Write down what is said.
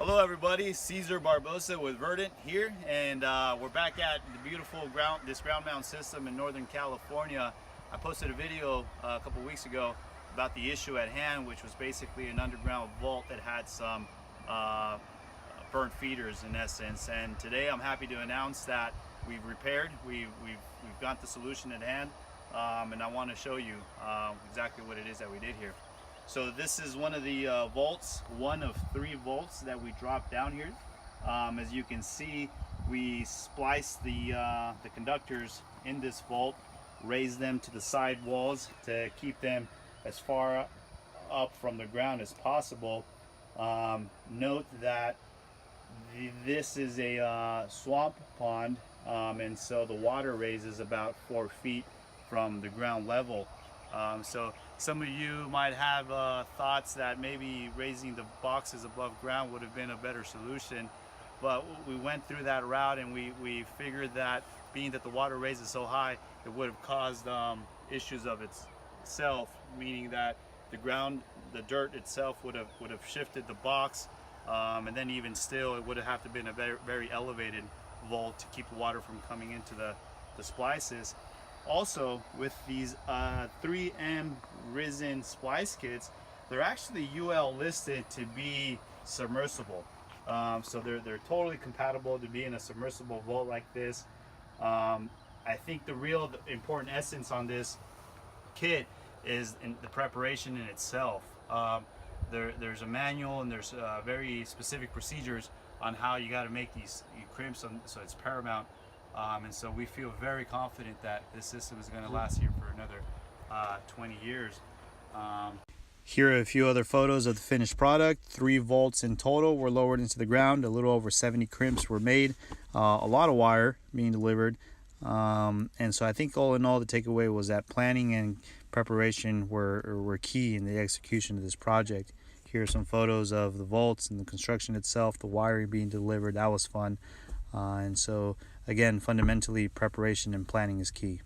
Hello everybody, Cesar Barbosa with Verdant here, and we're back at the beautiful ground mount system in Northern California. I posted a video a couple weeks ago about the issue at hand, which was basically an underground vault that had some burnt feeders in essence. And today I'm happy to announce that we've repaired, we've got the solution at hand, and I want to show you exactly what it is that we did here. So this is one of the vaults, one of 3 vaults that we dropped down here. As you can see, we spliced the conductors in this vault, raised them to the side walls to keep them as far up from the ground as possible. Note that this is a swamp pond, and so the water raises about 4 feet from the ground level. So some of you might have thoughts that maybe raising the boxes above ground would have been a better solution, but we went through that route and we figured that being that the water raises so high, it would have caused issues of itself, meaning that the dirt itself would have shifted the box, and then even still it would have to been a very elevated vault to keep the water from coming into the splices. Also, with these 3M Risen splice kits, they're actually UL listed to be submersible. So they're totally compatible to be in a submersible vault like this. I think the real important essence on this kit is in the preparation in itself. There's a manual and there's very specific procedures on how you got to make these crimps, so it's paramount. And so we feel very confident that this system is going to last here for another 20 years. Here are a few other photos of the finished product. 3 volts in total were lowered into the ground. A little over 70 crimps were made. A lot of wire being delivered. And so I think all in all, the takeaway was that planning and preparation were key in the execution of this project. Here are some photos of the vaults and the construction itself, the wiring being delivered. That was fun. And so again, fundamentally, preparation and planning is key.